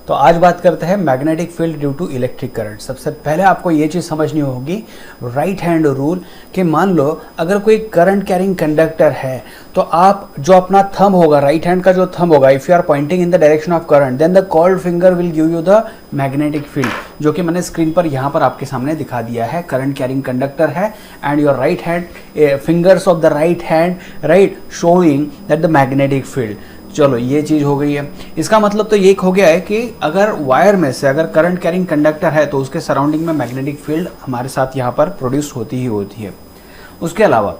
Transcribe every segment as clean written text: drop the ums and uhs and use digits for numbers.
तो आज बात करते हैं magnetic field due to electric current. सबसे पहले आपको ये चीज़ समझनी होगी राइट हैंड रूल कि मान लो अगर कोई करंट कैरिंग कंडक्टर है तो आप जो अपना थंब होगा, राइट हैंड का जो थंब होगा, if you are pointing in the direction of current then the curled finger will give you the magnetic field, जो कि मैंने स्क्रीन पर यहाँ पर आपके सामने दिखा दिया है। करंट कैरिंग कंडक्टर है and your right hand fingers of the right hand right showing that the magnetic field. चलो ये चीज़ हो गई है। इसका मतलब तो ये हो गया है कि अगर वायर में से अगर करंट कैरिंग कंडक्टर है तो उसके सराउंडिंग में मैग्नेटिक फील्ड हमारे साथ यहाँ पर प्रोड्यूस होती ही होती है। उसके अलावा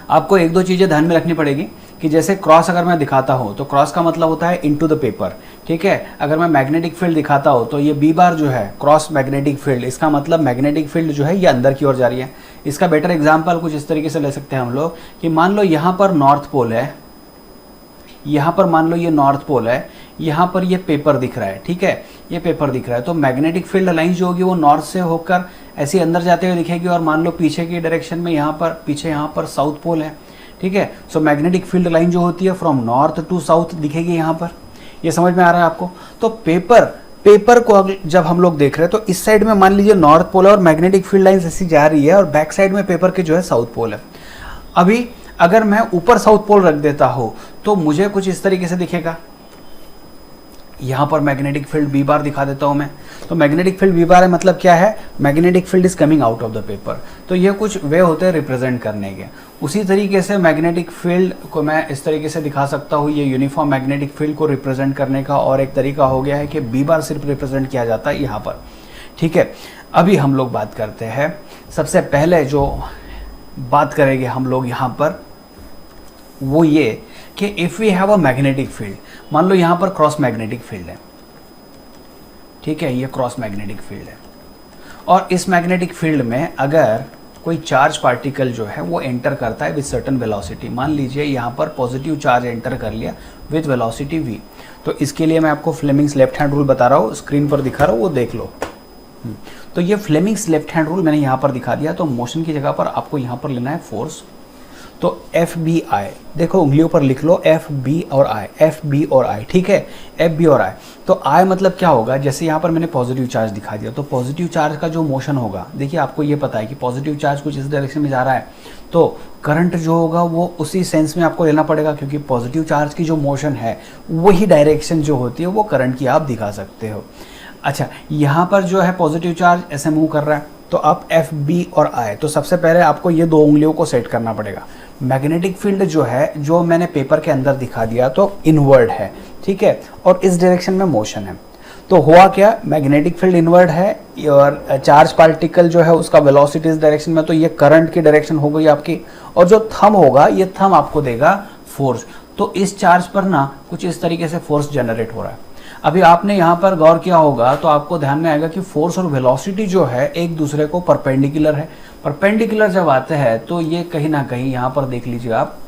आपको एक दो चीज़ें ध्यान में रखनी पड़ेगी कि जैसे क्रॉस अगर मैं दिखाता हूँ तो क्रॉस का मतलब होता है इनटू द पेपर, ठीक है। अगर मैं मैग्नेटिक फील्ड दिखाता हूँ तो ये बी बार जो है क्रॉस मैग्नेटिक फील्ड, इसका मतलब मैग्नेटिक फील्ड जो है ये अंदर की ओर जा रही है। इसका बेटर एग्जाम्पल कुछ इस तरीके से ले सकते हैं हम लोग कि मान लो यहाँ पर नॉर्थ पोल है, यहाँ पर मान लो ये नॉर्थ पोल है, यहाँ पर ये पेपर दिख रहा है, ठीक है, ये पेपर दिख रहा है। तो मैग्नेटिक फील्ड लाइन जो होगी वो नॉर्थ से होकर ऐसे अंदर जाते हुए दिखेगी और मान लो पीछे की डायरेक्शन में यहाँ पर पीछे यहाँ पर साउथ पोल है, ठीक है। सो मैग्नेटिक फील्ड लाइन जो होती है फ्रॉम नॉर्थ टू साउथ दिखेगी यहाँ पर। ये समझ में आ रहा है आपको? तो पेपर को जब हम लोग देख रहे हैं तो इस साइड में मान लीजिए नॉर्थ पोल है और मैग्नेटिक फील्ड लाइन ऐसी जा रही है और बैक साइड में पेपर के जो है साउथ पोल है। अभी अगर मैं ऊपर साउथ पोल रख देता हूं तो मुझे कुछ इस तरीके से दिखेगा। यहां पर मैग्नेटिक फील्ड बी बार दिखा देता हूं मैं, तो मैग्नेटिक फील्ड बी बार है मतलब क्या है, magnetic field is coming out of the paper. तो ये कुछ वे होते हैं रिप्रेजेंट करने के। उसी तरीके से मैग्नेटिक फील्ड को मैं इस तरीके से दिखा सकता हूँ, ये यूनिफॉर्म मैग्नेटिक फील्ड को रिप्रेजेंट करने का और एक तरीका हो गया है कि बी बार सिर्फ रिप्रेजेंट किया जाता है यहाँ पर, ठीक है। अभी हम लोग बात करते हैं, सबसे पहले जो बात करेंगे हम लोग यहाँ पर वो ये कि if we have a magnetic field, मान लो यहाँ पर क्रॉस मैग्नेटिक फील्ड है, ठीक है, ये क्रॉस मैग्नेटिक फील्ड है और इस मैग्नेटिक फील्ड में अगर कोई चार्ज पार्टिकल जो है वो एंटर करता है विद सर्टन वेलोसिटी, मान लीजिए यहाँ पर पॉजिटिव चार्ज एंटर कर लिया विद वेलोसिटी v, तो इसके लिए मैं आपको फ्लेमिंग्स लेफ्ट हैंड रूल बता रहा हूँ, स्क्रीन पर दिखा रहा हूँ, वो देख लो। तो ये फ्लेमिंग्स लेफ्ट हैंड रूल मैंने यहाँ पर दिखा दिया। तो मोशन की जगह पर आपको यहाँ पर लेना है फोर्स, तो एफ बी आई, देखो उंगलियों पर लिख लो एफ बी और आई, एफ बी और आई, ठीक है, एफ बी और आई। तो आई मतलब क्या होगा, जैसे यहाँ पर मैंने पॉजिटिव चार्ज दिखा दिया तो पॉजिटिव चार्ज का जो मोशन होगा, देखिए आपको ये पता है कि पॉजिटिव चार्ज कुछ इस डायरेक्शन में जा रहा है तो करंट जो होगा वो उसी सेंस में आपको लेना पड़ेगा, क्योंकि पॉजिटिव चार्ज की जो मोशन है वही डायरेक्शन जो होती है वो करंट की आप दिखा सकते हो। अच्छा, यहाँ पर जो है पॉजिटिव चार्ज ऐसे मूव कर रहा है तो अब एफ बी और आई, तो सबसे पहले आपको ये दो उंगलियों को सेट करना पड़ेगा। मैग्नेटिक फील्ड जो है जो मैंने पेपर के अंदर दिखा दिया तो इनवर्ड है, ठीक है, और इस डायरेक्शन में मोशन है। तो हुआ क्या, मैग्नेटिक फील्ड इनवर्ड है और चार्ज पार्टिकल जो है उसका वेलोसिटी इस डायरेक्शन में, तो ये करंट की डायरेक्शन हो गई आपकी। और जो थंब होगा ये थंब आपको देगा फोर्स। तो इस चार्ज पर ना कुछ इस तरीके से फोर्स जनरेट हो रहा है। अभी आपने यहाँ पर गौर किया होगा तो आपको ध्यान में आएगा कि फोर्स और वेलोसिटी जो है एक दूसरे को परपेंडिकुलर है। परपेंडिकुलर जब आते हैं तो ये कहीं ना कहीं यहाँ पर देख लीजिए आप,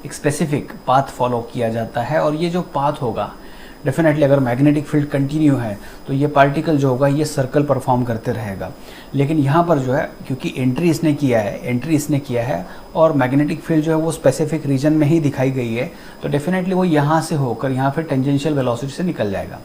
एक स्पेसिफिक पाथ फॉलो किया जाता है और ये जो पाथ होगा डेफिनेटली अगर मैग्नेटिक फील्ड कंटिन्यू है तो ये पार्टिकल जो होगा ये सर्कल परफॉर्म करते रहेगा। लेकिन यहाँ पर जो है क्योंकि एंट्री इसने किया है और मैग्नेटिक फील्ड जो है वो स्पेसिफिक रीजन में ही दिखाई गई है, तो डेफिनेटली वो यहाँ से होकर यहाँ फिर टेंजेंशियल वेलोसिटी से निकल जाएगा।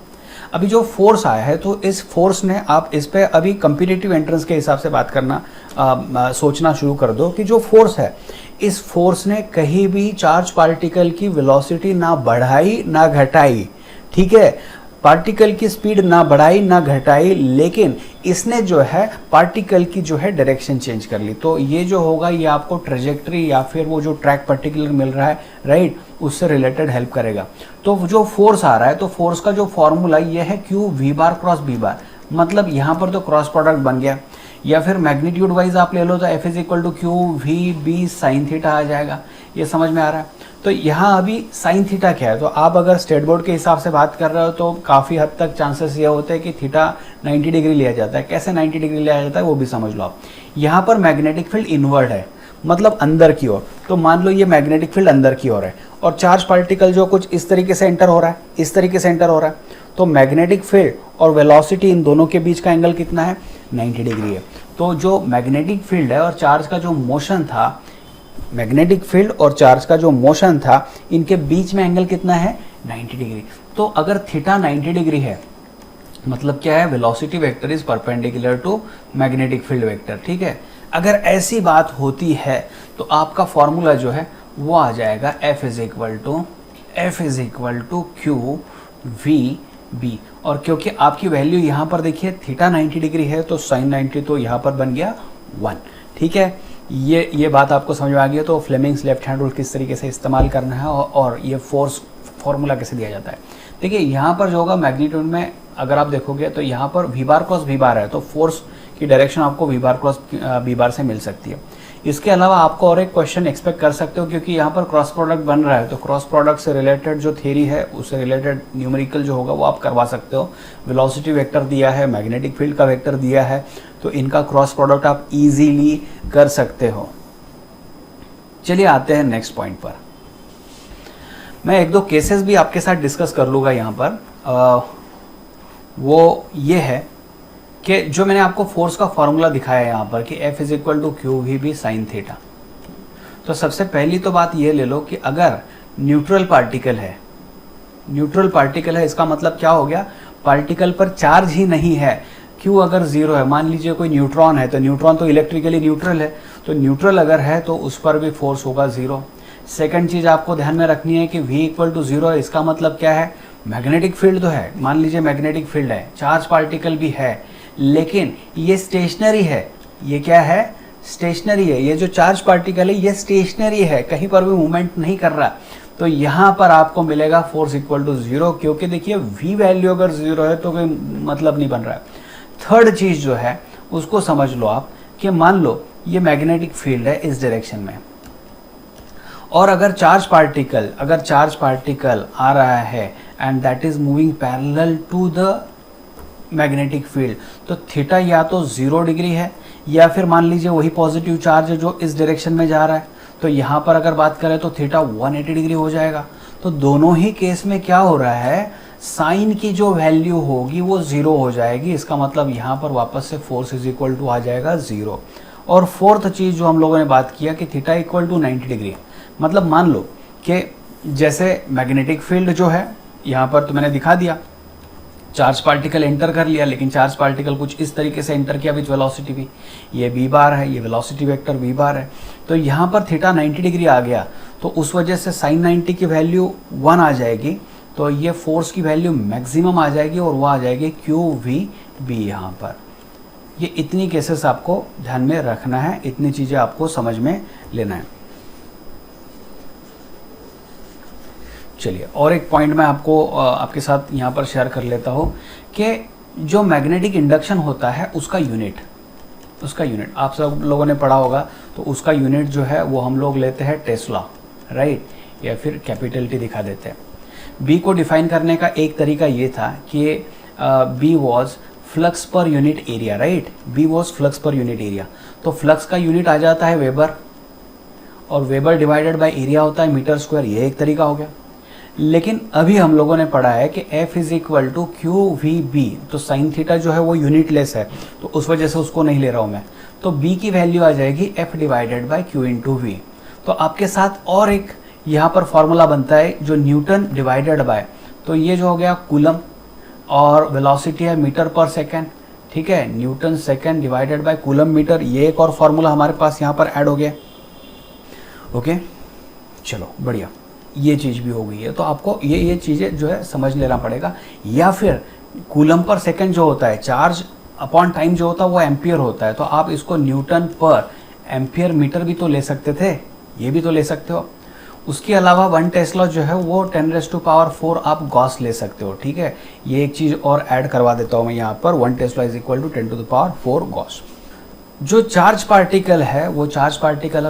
अभी जो फोर्स आया है तो इस फोर्स ने, आप इस पर अभी कंपिटिटिव एंट्रेंस के हिसाब से बात करना सोचना शुरू कर दो कि जो फोर्स है इस फोर्स ने कहीं भी चार्ज पार्टिकल की वेलोसिटी ना बढ़ाई ना घटाई, ठीक है, पार्टिकल की स्पीड ना बढ़ाई ना घटाई, लेकिन इसने जो है पार्टिकल की जो है डायरेक्शन चेंज कर ली। तो ये जो होगा ये आपको ट्रेजेक्ट्री या फिर वो जो ट्रैक पर्टिकुलर मिल रहा है राइट, उससे रिलेटेड हेल्प करेगा। तो जो फोर्स आ रहा है तो फोर्स का जो फॉर्मूला ये है Q V bar cross B bar, मतलब यहाँ पर तो क्रॉस प्रोडक्ट बन गया, या फिर मैग्नीट्यूड वाइज आप ले लो तो F is equal to Q we B sine theta आ जाएगा। ये समझ में आ रहा है? तो यहाँ अभी साइन थीटा क्या है, तो आप अगर स्टेट बोर्ड के हिसाब से बात कर रहे हो तो काफ़ी हद तक चांसेस ये होते हैं कि थीटा 90 डिग्री लिया जाता है। कैसे 90 डिग्री लिया जाता है वो भी समझ लो आप। यहाँ पर मैग्नेटिक फील्ड इनवर्ड है, मतलब अंदर की ओर, तो मान लो ये मैग्नेटिक फील्ड अंदर की ओर है और चार्ज पार्टिकल जो कुछ इस तरीके से एंटर हो रहा है, इस तरीके से एंटर हो रहा है, तो मैग्नेटिक फील्ड और वेलोसिटी इन दोनों के बीच का एंगल कितना है, 90 डिग्री है। तो जो मैग्नेटिक फील्ड है और चार्ज का जो मोशन था, मैग्नेटिक फील्ड और चार्ज का जो मोशन था, इनके बीच में एंगल कितना है, 90 डिग्री। तो अगर थीटा 90 डिग्री है, मतलब क्या है, velocity vector is perpendicular to magnetic field vector, ठीक है। अगर ऐसी बात होती है तो आपका फॉर्मूला जो है वो आ जाएगा F is equal to Q we B. और क्योंकि आपकी वैल्यू यहाँ पर देखिए थीटा 90 डिग्री है तो साइन 90 तो यहाँ पर बन गया 1, ठीक है। ये बात आपको समझ में आ गई है। तो फ्लेमिंग्स लेफ्ट हैंड रूल किस तरीके से इस्तेमाल करना है और ये फोर्स फॉर्मूला कैसे दिया जाता है। देखिए यहाँ पर जो होगा मैग्नीट्यूड में अगर आप देखोगे तो यहाँ पर वी बार क्रॉस वी बार है, तो फोर्स की डायरेक्शन आपको वी बार क्रॉस वी बार से मिल सकती है। इसके अलावा आपको और एक क्वेश्चन एक्सपेक्ट कर सकते हो, क्योंकि यहाँ पर क्रॉस प्रोडक्ट बन रहा है, तो क्रॉस प्रोडक्ट से रिलेटेड जो थ्योरी है उससे रिलेटेड न्यूमेरिकल जो होगा वो आप करवा सकते हो। वेलोसिटी वेक्टर दिया है, मैग्नेटिक फील्ड का वेक्टर दिया है, तो इनका क्रॉस प्रोडक्ट आप इजीली कर सकते हो। चलिए आते हैं नेक्स्ट पॉइंट पर। मैं एक दो केसेस भी आपके साथ डिस्कस कर लूँगा यहाँ पर। वो ये है कि जो मैंने आपको फोर्स का फॉर्मूला दिखाया है यहाँ पर कि F is equal to Q we B sine theta. तो सबसे पहली तो बात ये ले लो कि अगर न्यूट्रल पार्टिकल है, न्यूट्रल पार्टिकल है इसका मतलब क्या हो गया, पार्टिकल पर चार्ज ही नहीं है। क्यू अगर जीरो है, मान लीजिए कोई न्यूट्रॉन है, तो न्यूट्रॉन तो इलेक्ट्रिकली न्यूट्रल है, तो न्यूट्रल अगर है तो उस पर भी फोर्स होगा जीरो। सेकंड चीज आपको ध्यान में रखनी है कि V इक्वल टू जीरो है, इसका मतलब क्या है, मैग्नेटिक फील्ड तो है, मान लीजिए मैग्नेटिक फील्ड है, चार्ज पार्टिकल भी है, लेकिन ये स्टेशनरी है। ये क्या है, स्टेशनरी है। ये जो चार्ज पार्टिकल है ये स्टेशनरी है, कहीं पर भी मूवमेंट नहीं कर रहा। तो यहाँ पर आपको मिलेगा फोर्स इक्वल टू जीरो, क्योंकि देखिए V वैल्यू अगर जीरो है तो कोई मतलब नहीं बन रहा है। थर्ड चीज जो है उसको समझ लो आप कि मान लो ये मैग्नेटिक फील्ड है इस डायरेक्शन में, और अगर चार्ज पार्टिकल आ रहा है and that is moving parallel to the magnetic field, तो थीटा या तो 0 डिग्री है या फिर मान लीजिए वही पॉजिटिव चार्ज है जो इस डायरेक्शन में जा रहा है, तो यहाँ पर अगर बात करें तो थीटा 180 डिग्री हो जाएगा। तो दोनों ही केस में क्या हो रहा है, साइन की जो वैल्यू होगी वो 0 हो जाएगी। इसका मतलब यहाँ पर वापस से फोर्स इज इक्वल टू आ जाएगा 0। और फोर्थ चीज जो हम लोगों ने बात किया कि थीटा इक्वल टू 90 डिग्री, मतलब मान लो कि जैसे मैग्नेटिक फील्ड जो है यहाँ पर तो मैंने दिखा दिया, चार्ज पार्टिकल एंटर कर लिया, लेकिन चार्ज पार्टिकल कुछ इस तरीके से एंटर किया विथ वेलोसिटी भी, ये v बार है, ये वेलोसिटी वेक्टर v बार है। तो यहाँ पर थीटा 90 डिग्री आ गया, तो उस वजह से साइन 90 की वैल्यू 1 आ जाएगी, तो ये फोर्स की वैल्यू मैक्सिमम आ जाएगी और वो आ जाएगी क्यू वी बी। यहाँ पर ये इतनी केसेस आपको ध्यान में रखना है, इतनी चीज़ें आपको समझ में लेना है। चलिए और एक पॉइंट मैं आपको आपके साथ यहाँ पर शेयर कर लेता हूँ कि जो मैग्नेटिक इंडक्शन होता है उसका यूनिट आप सब लोगों ने पढ़ा होगा, तो उसका यूनिट जो है वो हम लोग लेते हैं टेस्ला, राइट, या फिर कैपिटल टी दिखा देते हैं। बी को डिफाइन करने का एक तरीका ये था कि B was flux per unit area, right, B was flux per unit area. तो फ्लक्स का यूनिट आ जाता है वेबर, और वेबर डिवाइडेड बाय एरिया होता है मीटर स्क्वायर, ये एक तरीका हो गया। लेकिन अभी हम लोगों ने पढ़ा है कि F is equal to Q we B, तो साइन थीटा जो है वो यूनिटलेस है, तो उस वजह से उसको नहीं ले रहा हूँ मैं। तो B की वैल्यू आ जाएगी F divided by Q into V. तो आपके साथ और एक यहाँ पर फॉर्मूला बनता है जो न्यूटन डिवाइडेड बाय, तो ये जो हो गया कूलम, और वेलोसिटी है मीटर पर सेकेंड, ठीक है, newton second divided by coulomb metre. ये एक और फॉर्मूला हमारे पास यहाँ पर ऐड हो गया। ओके, चलो बढ़िया, ये चीज़ भी हो गई है। तो आपको ये चीज़ें जो है समझ लेना पड़ेगा। या फिर कूलम पर सेकंड जो होता है, चार्ज अपॉन टाइम जो होता है वो एम्पियर होता है, तो आप इसको न्यूटन पर एम्पियर मीटर भी तो ले सकते थे, ये भी तो ले सकते हो। उसके अलावा 1 टेस्ला जो है वो 10⁴ आप गॉस ले सकते हो, ठीक है। ये एक चीज़ और ऐड करवा देता हूँ मैं यहाँ पर, 1 tesla is equal to 10⁴ gauss. जो चार्ज पार्टिकल है वो चार्ज पार्टिकल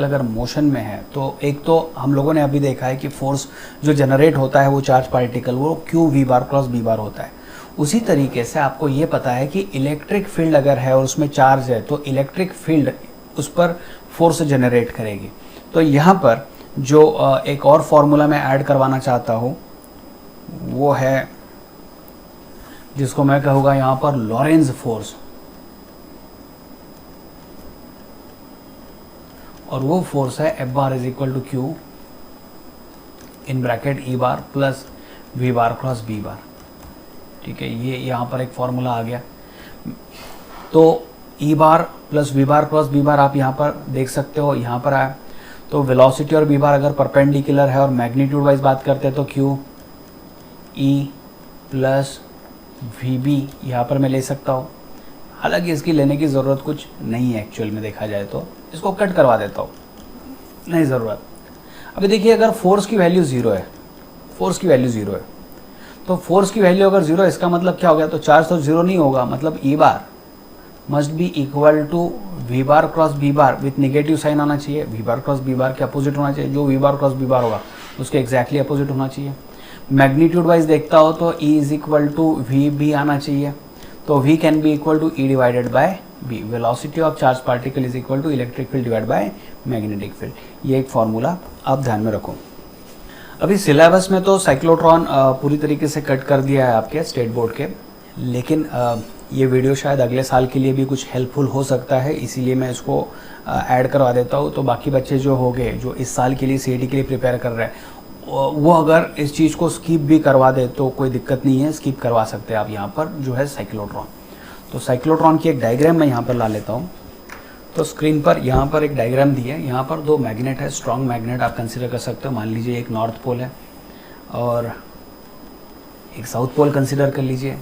अगर मोशन में है तो एक तो हम लोगों ने अभी देखा है कि फोर्स जो जनरेट होता है वो चार्ज पार्टिकल वो Q V bar cross B bar होता है। उसी तरीके से आपको ये पता है कि इलेक्ट्रिक फील्ड अगर है और उसमें चार्ज है तो इलेक्ट्रिक फील्ड उस पर फोर्स जनरेट करेगी। तो यहाँ पर जो एक और फॉर्मूला मैं ऐड करवाना चाहता हूँ वो है जिसको मैं कहूँगा यहाँ पर लॉरेंज फोर्स, और वो फोर्स है F bar is equal to in bracket E bar plus we bar cross B bar. ठीक है, ये यहाँ पर एक फॉर्मूला आ गया। तो E bar plus we bar cross B bar आप यहाँ पर देख सकते हो, यहाँ पर आया। तो वेलोसिटी और बी बार अगर परपेंडिकुलर है और मैग्नीट्यूड वाइज बात करते हैं तो Q E plus V B यहाँ पर मैं ले सकता हूँ। हालांकि इसकी लेने की ज़रूरत कुछ नहीं है एक्चुअल में, देखा जाए तो इसको कट करवा देता हूँ, नहीं ज़रूरत। अभी देखिए, अगर फोर्स की वैल्यू 0 है, फोर्स की वैल्यू 0 है, तो फोर्स की वैल्यू अगर 0 है इसका मतलब क्या हो गया, तो चार्ज तो 0 नहीं होगा, मतलब E bar must be equal to v bar cross B bar with negative sign आना चाहिए। V bar cross B bar के अपोजिट होना चाहिए, जो v bar cross B bar होगा उसके एग्जैक्टली अपोजिट होना चाहिए। मैग्नीट्यूड वाइज देखता हो तो E is equal to V B आना चाहिए, तो V can be equal to E divided by B. Velocity of charge particle is equal to electric field divide by magnetic field. ये एक फॉर्मूला आप ध्यान में रखो। अभी सिलेबस में तो साइक्लोट्रॉन पूरी तरीके से कट कर दिया है आपके स्टेट बोर्ड के, लेकिन ये वीडियो शायद अगले साल के लिए भी कुछ हेल्पफुल हो सकता है, इसीलिए मैं इसको ऐड करवा देता हूँ। तो बाकी बच्चे जो हो गए जो इस साल के लिए सीईटी के लिए प्रिपेयर कर रहे हैं, वो अगर इस चीज़ को स्किप भी करवा दे तो कोई दिक्कत नहीं है, स्किप करवा सकते हैं आप यहाँ पर जो है साइक्लोट्रॉन। तो साइक्लोट्रॉन की एक डायग्राम मैं यहाँ पर ला लेता हूँ। तो स्क्रीन पर यहाँ पर एक डायग्राम दी है, यहाँ पर 2 मैग्नेट है, स्ट्रॉन्ग मैग्नेट आप कंसिडर कर सकते हो। मान लीजिए एक नॉर्थ पोल है और एक साउथ पोल कंसिडर कर लीजिए।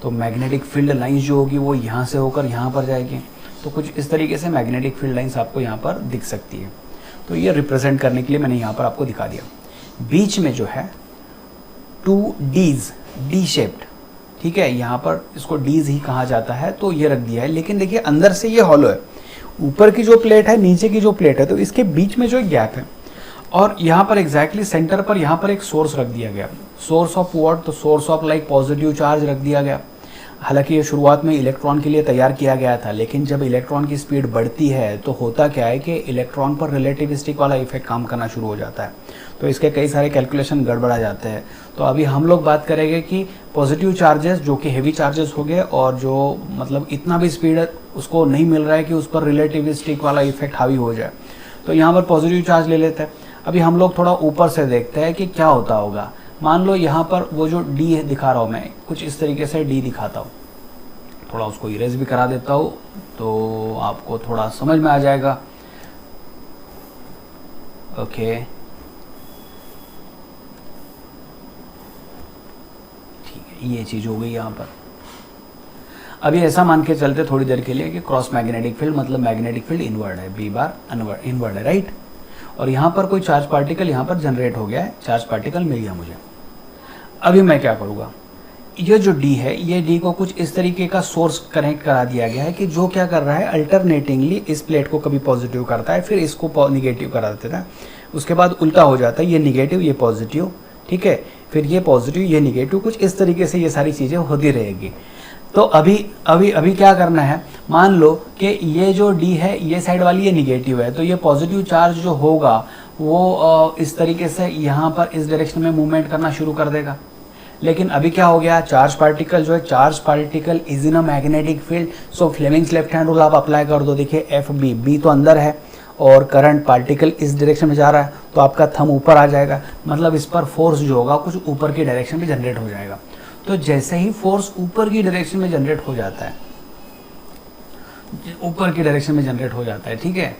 तो मैग्नेटिक फील्ड लाइंस जो होगी वो यहाँ से होकर यहाँ पर जाएगी। तो कुछ इस तरीके से मैग्नेटिक फील्ड लाइंस आपको यहाँ पर दिख सकती है। तो ये रिप्रेजेंट करने के लिए मैंने यहाँ पर आपको दिखा दिया। बीच में जो है 2 डीज, डी शेप्ड, ठीक है, यहाँ पर इसको डीज ही कहा जाता है, तो ये रख दिया है। लेकिन देखिए अंदर से ये हॉलो है, ऊपर की जो प्लेट है नीचे की जो प्लेट है, तो इसके बीच में जो एक गैप है और यहाँ पर एग्जैक्टली सेंटर पर यहाँ पर एक सोर्स रख दिया गया। सोर्स ऑफ व्हाट, तो source of like positive charge रख दिया गया। हालांकि ये शुरुआत में इलेक्ट्रॉन के लिए तैयार किया गया था, लेकिन जब इलेक्ट्रॉन की स्पीड बढ़ती है तो होता क्या है कि इलेक्ट्रॉन पर रिलेटिविस्टिक वाला इफेक्ट काम करना शुरू हो जाता है, तो इसके कई सारे कैलकुलेशन गड़बड़ा जाते हैं। तो अभी हम लोग बात करेंगे कि पॉजिटिव चार्जेस जो कि हेवी चार्जेस हो गए और जो मतलब इतना भी स्पीड उसको नहीं मिल रहा है कि उस पर रिलेटिविस्टिक वाला इफेक्ट हावी हो जाए, तो यहाँ पर पॉजिटिव चार्ज ले लेते हैं। अभी हम लोग थोड़ा ऊपर से देखते हैं कि क्या होता होगा। मान लो यहाँ पर वो जो डी है दिखा रहा हूँ मैं, कुछ इस तरीके से डी दिखाता हूँ, थोड़ा उसको इरेज भी करा देता हूँ तो आपको थोड़ा समझ में आ जाएगा। ओके, ठीक है, ये चीज़ हो गई यहाँ पर। अभी ऐसा मान के चलते थोड़ी देर के लिए कि क्रॉस मैग्नेटिक फील्ड मतलब मैग्नेटिक फील्ड इनवर्ड है, बी बार इनवर्ड है, राइट। और यहाँ पर कोई चार्ज पार्टिकल यहाँ पर जनरेट हो गया है, चार्ज पार्टिकल मिल गया मुझे। अभी मैं क्या करूँगा, ये जो डी है, ये डी को कुछ इस तरीके का सोर्स कनेक्ट करा दिया गया है कि जो क्या कर रहा है, अल्टरनेटिंगली इस प्लेट को कभी पॉजिटिव करता है, फिर इसको निगेटिव करा देता है, उसके बाद उल्टा हो जाता है, ये निगेटिव ये पॉजिटिव, ठीक है, फिर ये पॉजिटिव ये निगेटिव, कुछ इस तरीके से ये सारी चीज़ें होती रहेगी। तो अभी क्या करना है, मान लो कि ये जो डी है ये साइड वाली ये निगेटिव है, तो ये पॉजिटिव चार्ज जो होगा वो इस तरीके से यहाँ पर इस डायरेक्शन में मूवमेंट करना शुरू कर देगा। लेकिन अभी क्या हो गया, चार्ज पार्टिकल जो है, charge particle is in a magnetic field, so Fleming's left hand rule आप अप्लाई कर दो। देखिए एफ बी, बी तो अंदर है और करंट पार्टिकल इस डायरेक्शन में जा रहा है, तो आपका थंब ऊपर आ जाएगा, मतलब इस पर फोर्स जो होगा कुछ ऊपर की डायरेक्शन में जनरेट हो जाएगा। तो जैसे ही फोर्स ऊपर की डायरेक्शन में जनरेट हो जाता है, ऊपर की डायरेक्शन में जनरेट हो जाता है, ठीक है,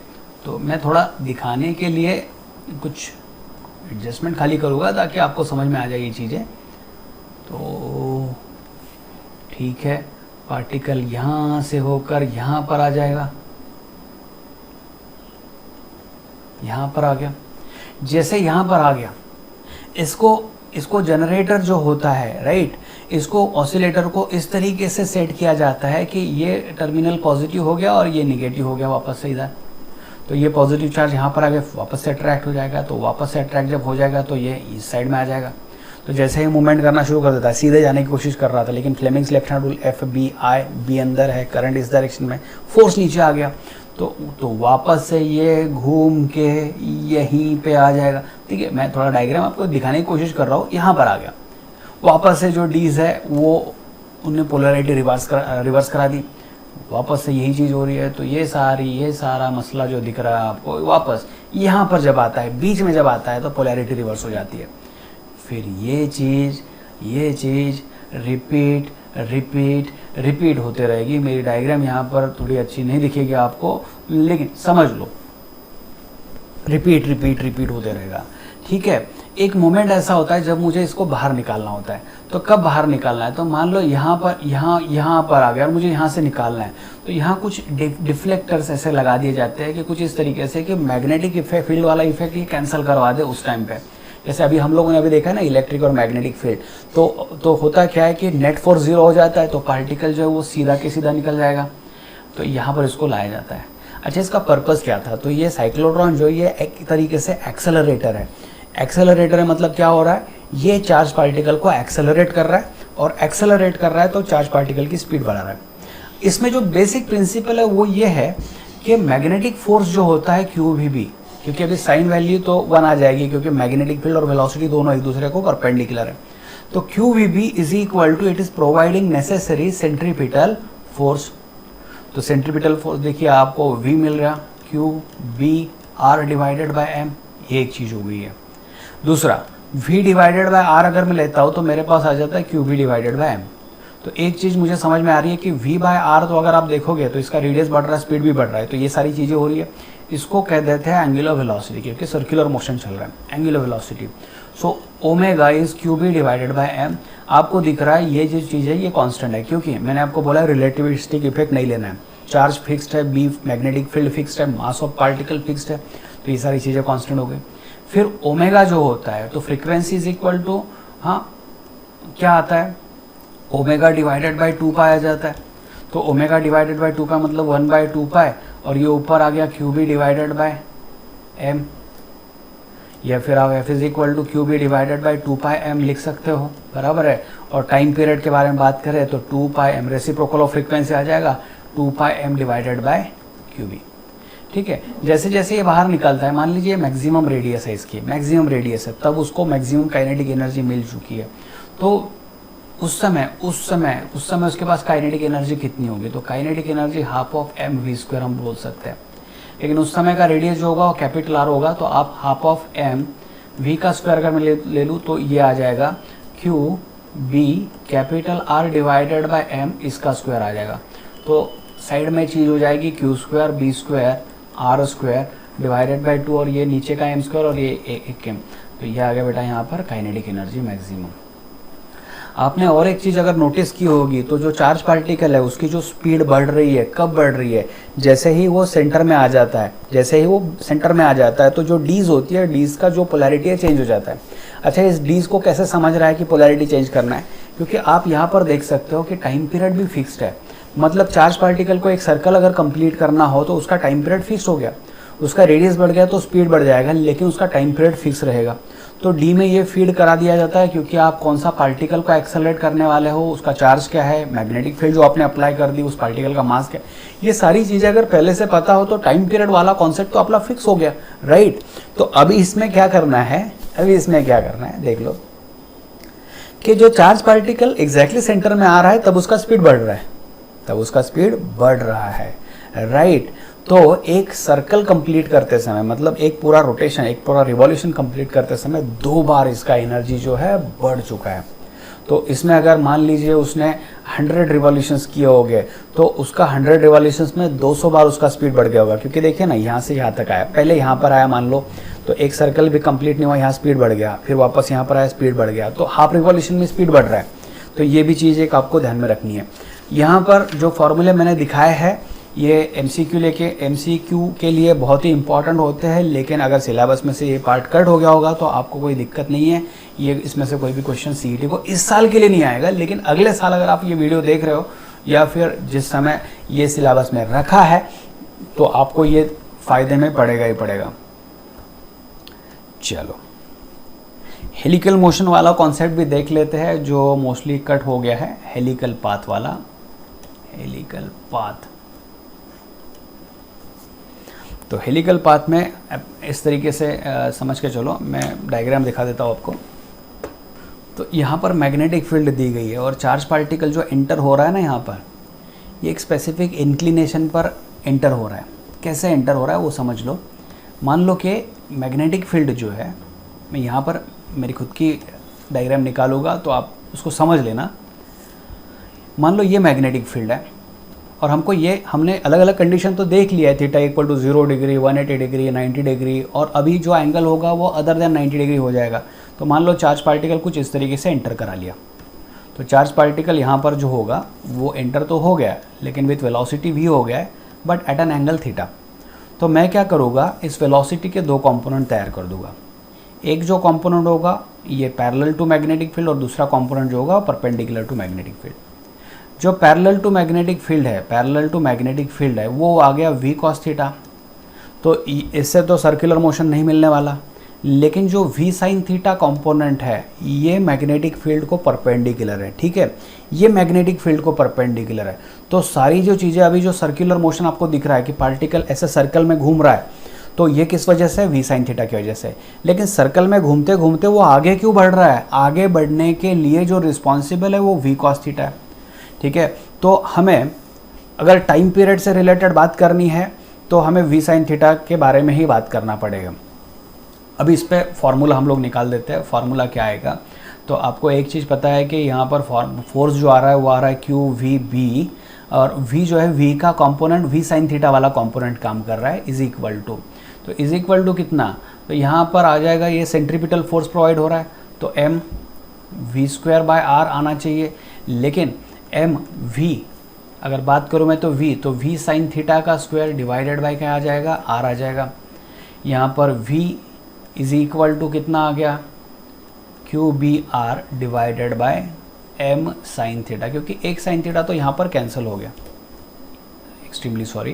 तो मैं थोड़ा दिखाने के लिए कुछ एडजस्टमेंट खाली करूँगा ताकि आपको समझ में आ जाए ये चीज़ें। तो ठीक है, पार्टिकल यहाँ से होकर यहाँ पर आ जाएगा, यहाँ पर आ गया। जैसे यहाँ पर आ गया, इसको जनरेटर जो होता है, राइट, इसको ऑसिलेटर को इस तरीके से सेट किया जाता है कि ये टर्मिनल पॉजिटिव हो गया और ये निगेटिव हो गया वापस से इधर। तो ये पॉजिटिव चार्ज यहाँ पर आ गया, वापस से अट्रैक्ट हो जाएगा, तो वापस से अट्रैक्ट जब हो जाएगा तो ये इस साइड में आ जाएगा। तो जैसे ही मूवमेंट करना शुरू कर देता है, सीधे जाने की कोशिश कर रहा था, लेकिन Fleming's left hand rule F B I, B अंदर है, करंट इस डायरेक्शन में, फोर्स नीचे आ गया, तो वापस से ये घूम के यहीं पे आ जाएगा। ठीक है, मैं थोड़ा डायग्राम आपको दिखाने की कोशिश कर रहा हूँ। यहाँ पर आ गया, वापस से जो डीज है वो उन्हें पोलैरिटी रिवर्स करा दी, वापस से यही चीज़ हो रही है। तो ये सारा मसला जो दिख रहा है आपको, वापस यहाँ पर जब आता है, बीच में जब आता है, तो पोलैरिटी रिवर्स हो जाती है। फिर ये चीज़ रिपीट रिपीट रिपीट होते रहेगी। मेरी डायग्राम यहाँ पर थोड़ी अच्छी नहीं दिखेगी आपको, लेकिन समझ लो, रिपीट रिपीट रिपीट होते रहेगा। ठीक है, एक मोमेंट ऐसा होता है जब मुझे इसको बाहर निकालना होता है। तो कब बाहर निकालना है, तो मान लो यहाँ पर आ गया और मुझे यहाँ से निकालना है, तो यहाँ कुछ डिफ्लेक्टर्स ऐसे लगा दिए जाते हैं कि कुछ इस तरीके से कि मैग्नेटिक इफेक्ट, फील्ड वाला इफेक्ट ये कैंसिल करवा दे उस टाइम पे। जैसे अभी हम लोगों ने अभी देखा है ना इलेक्ट्रिक और मैग्नेटिक फील्ड, तो होता क्या है कि नेट फोर्स 0 हो जाता है, तो पार्टिकल जो है वो सीधा के सीधा निकल जाएगा। तो यहाँ पर इसको लाया जाता है। अच्छा, इसका पर्पस क्या था, तो ये साइक्लोट्रॉन जो ये एक तरीके से एक्सेलरेटर है। एक्सेलरेटर है मतलब क्या हो रहा है, ये चार्ज पार्टिकल को एक्सेलरेट कर रहा है, और एक्सेलरेट कर रहा है तो चार्ज पार्टिकल की स्पीड बढ़ा रहा है। इसमें जो बेसिक प्रिंसिपल है वो ये है कि मैग्नेटिक फोर्स जो होता है QVB, क्योंकि अभी साइन वैल्यू तो 1 आ जाएगी क्योंकि मैग्नेटिक फील्ड और वेलोसिटी दोनों एक दूसरे को परपेंडिकुलर है। तो QVB is equal to, it is providing necessary centripetal force. तो सेंट्रीपिटल फोर्स देखिए आपको V मिल रहा, QBR डिवाइडेड बाय M, ये एक चीज़ हो गई है। दूसरा V डिवाइडेड बाय R अगर मैं लेता हूँ तो मेरे पास आ जाता है QB डिवाइडेड बाय M। तो एक चीज़ मुझे समझ में आ रही है कि V बाय R, तो अगर आप देखोगे तो इसका रेडियस बढ़ रहा है, स्पीड भी बढ़ रहा है, तो ये सारी चीज़ें हो रही है। इसको कह देते हैं एंगुलर वेलोसिटी, क्योंकि सर्कुलर मोशन चल रहा है, angular velocity. So omega is QB divided by M। आपको दिख रहा है ये जो चीज़ है ये कांस्टेंट है, क्योंकि मैंने आपको बोला रिलेटिविस्टिक इफेक्ट नहीं लेना है। चार्ज फिक्स्ड है, B मैग्नेटिक फील्ड फिक्स्ड है, मास ऑफ पार्टिकल फिक्स्ड है, तो ये सारी चीज़ें कांस्टेंट हो गई। फिर ओमेगा जो होता है तो फ्रीक्वेंसी इज इक्वल टू, हाँ क्या आता है, ओमेगा डिवाइडेड बाय 2 पाई आ जाता है। तो ओमेगा डिवाइडेड बाय 2 पाई मतलब 1/2 पाई, और ये ऊपर आ गया QB डिवाइडेड बाय M, या फिर आप F is equal to QB divided by 2 pi M लिख सकते हो, बराबर है। और टाइम पीरियड के बारे में बात करें तो 2 pi M reciprocal of frequency आ जाएगा, 2 pi M divided by QB। ठीक है, जैसे जैसे ये बाहर निकलता है, मान लीजिए मैक्सिमम रेडियस है इसकी, मैक्सिमम रेडियस है, तब उसको मैक्सिमम काइनेटिक एनर्जी मिल चुकी है। तो उस समय उसके पास काइनेटिक एनर्जी कितनी होगी, तो kinetic energy half of mv² हम बोल सकते हैं। लेकिन उस समय का रेडियस जो होगा वो कैपिटल R होगा, तो आप हाफ ऑफ mv का स्क्वायर अगर मैं ले लूँ तो ये आ जाएगा QB capital R divided by M, इसका स्क्वायर आ जाएगा। तो साइड में चीज़ हो जाएगी Q² B² R² divided by 2, और ये नीचे का M² और ये एक M, तो ये आ गया बेटा यहाँ पर काइनेटिक एनर्जी मैक्सिमम। आपने और एक चीज़ अगर नोटिस की होगी तो जो चार्ज पार्टिकल है उसकी जो स्पीड बढ़ रही है, कब बढ़ रही है, जैसे ही वो सेंटर में आ जाता है, तो जो डीज होती है, डीज का जो पोलैरिटी है चेंज हो जाता है। अच्छा, इस डीज को कैसे समझ रहा है कि पोलैरिटी चेंज करना है, क्योंकि आप यहाँ पर देख सकते हो कि टाइम पीरियड भी फिक्स्ड है। मतलब चार्ज पार्टिकल को एक सर्कल अगर कंप्लीट करना हो तो उसका टाइम पीरियड फिक्स हो गया, उसका रेडियस बढ़ गया तो स्पीड बढ़ जाएगा, लेकिन उसका टाइम पीरियड फिक्स रहेगा। तो डी में ये फीड करा दिया जाता है, क्योंकि आप कौन सा पार्टिकल को एक्सेलरेट करने वाले हो, उसका चार्ज क्या है, मैग्नेटिक फील्ड जो आपने अप्लाई कर दी, उस पार्टिकल का मास क्या है, ये सारी चीज़ें अगर पहले से पता हो तो टाइम पीरियड वाला कॉन्सेप्ट तो अपना फिक्स हो गया, राइट। तो अभी इसमें क्या करना है, देख लो कि जो चार्ज पार्टिकल एग्जैक्टली सेंटर में आ रहा है तब उसका स्पीड बढ़ रहा है, राइट। तो एक सर्कल कंप्लीट करते समय, मतलब एक पूरा रोटेशन, एक पूरा रिवॉल्यूशन कंप्लीट करते समय 2 बार इसका एनर्जी जो है बढ़ चुका है। तो इसमें अगर मान लीजिए उसने 100 रिवॉल्यूशंस किए होंगे, तो उसका 100 रिवॉल्यूशंस में 200 बार उसका स्पीड बढ़ गया होगा, क्योंकि देखिए ना, यहाँ से यहाँ तक आया, पहले यहाँ पर आया मान लो, तो एक सर्कल भी कंप्लीट नहीं हुआ, यहाँ स्पीड बढ़ गया, फिर वापस यहाँ पर आया, स्पीड बढ़ गया, तो हाफ रिवॉल्यूशन में स्पीड बढ़ रहा है। तो ये भी चीज़ एक आपको ध्यान में रखनी है। यहाँ पर जो फॉर्मूले मैंने दिखाए हैं ये MCQ के लिए बहुत ही इंपॉर्टेंट होते हैं, लेकिन अगर सिलेबस में से ये पार्ट कट हो गया होगा तो आपको कोई दिक्कत नहीं है। ये इसमें से कोई भी क्वेश्चन CET को इस साल के लिए नहीं आएगा, लेकिन अगले साल अगर आप ये वीडियो देख रहे हो या फिर जिस समय ये सिलेबस में रखा है तो आपको ये फायदे में पड़ेगा ही पड़ेगा। चलो, हेलिकल मोशन वाला कॉन्सेप्ट भी देख लेते हैं, जो मोस्टली कट हो गया है, हेलिकल पाथ वाला। हेलिकल पाथ, तो हेलिकल पाथ में इस तरीके से समझ के चलो, मैं डायग्राम दिखा देता हूँ आपको। तो यहाँ पर मैग्नेटिक फील्ड दी गई है और चार्ज पार्टिकल जो एंटर हो रहा है ना, यहाँ पर ये एक स्पेसिफिक इंक्लिनेशन पर एंटर हो रहा है। कैसे एंटर हो रहा है वो समझ लो। मान लो कि मैग्नेटिक फील्ड जो है, मैं यहाँ पर मेरी खुद की डायग्राम निकालूंगा तो आप उसको समझ लेना। मान लो ये मैग्नेटिक फील्ड है और हमने अलग अलग कंडीशन तो देख लिया है, theta equal to 0 degree, 180 degree, 90 degree, और अभी जो एंगल होगा वो अदर देन 90 डिग्री हो जाएगा। तो मान लो चार्ज पार्टिकल कुछ इस तरीके से एंटर करा लिया, तो चार्ज पार्टिकल यहाँ पर जो होगा वो एंटर तो हो गया लेकिन विथ वेलोसिटी v हो गया है, but at an angle theta. तो मैं क्या करूँगा, इस वेलोसिटी के दो कंपोनेंट तैयार कर दूंगा। एक जो कंपोनेंट होगा ये पैरेलल टू मैग्नेटिक फील्ड और दूसरा कंपोनेंट जो होगा परपेंडिकुलर टू मैग्नेटिक फील्ड। जो पैरेलल टू मैग्नेटिक फील्ड है वो आ गया v cos थीटा। तो इससे तो सर्कुलर मोशन नहीं मिलने वाला, लेकिन जो v sin थीटा कंपोनेंट है ये मैग्नेटिक फील्ड को परपेंडिकुलर है। ठीक है, ये मैग्नेटिक फील्ड को परपेंडिकुलर है। तो सारी जो चीज़ें अभी जो सर्कुलर मोशन आपको दिख रहा है कि पार्टिकल ऐसे सर्कल में घूम रहा है, तो ये किस वजह से, v sin थीटा की वजह से। लेकिन सर्कल में घूमते घूमते वो आगे क्यों बढ़ रहा है, आगे बढ़ने के लिए जो रिस्पॉन्सिबल है वो v cos थीटा है। ठीक है, तो हमें अगर टाइम पीरियड से रिलेटेड बात करनी है तो हमें v sin थीटा के बारे में ही बात करना पड़ेगा। अभी इस पर फॉर्मूला हम लोग निकाल देते हैं। फार्मूला क्या आएगा, तो आपको एक चीज़ पता है कि यहाँ पर फोर्स जो आ रहा है वो आ रहा है क्यू वी बी, और v जो है v का कंपोनेंट v sin थीटा वाला कंपोनेंट काम कर रहा है, इज इक्वल टू, तो इज इक्वल टू कितना, तो यहाँ पर आ जाएगा ये सेंट्रीपिटल फोर्स प्रोवाइड हो रहा है तो m v² बाय r आना चाहिए। लेकिन m v अगर बात करूँ मैं तो v sin थीटा का स्क्वायर डिवाइडेड बाय क्या आ जाएगा, r आ जाएगा। यहाँ पर v इज इक्वल टू कितना आ गया, Q B R divided by m sin theta, क्योंकि एक sin थीटा तो यहाँ पर कैंसिल हो गया, एक्सट्रीमली सॉरी।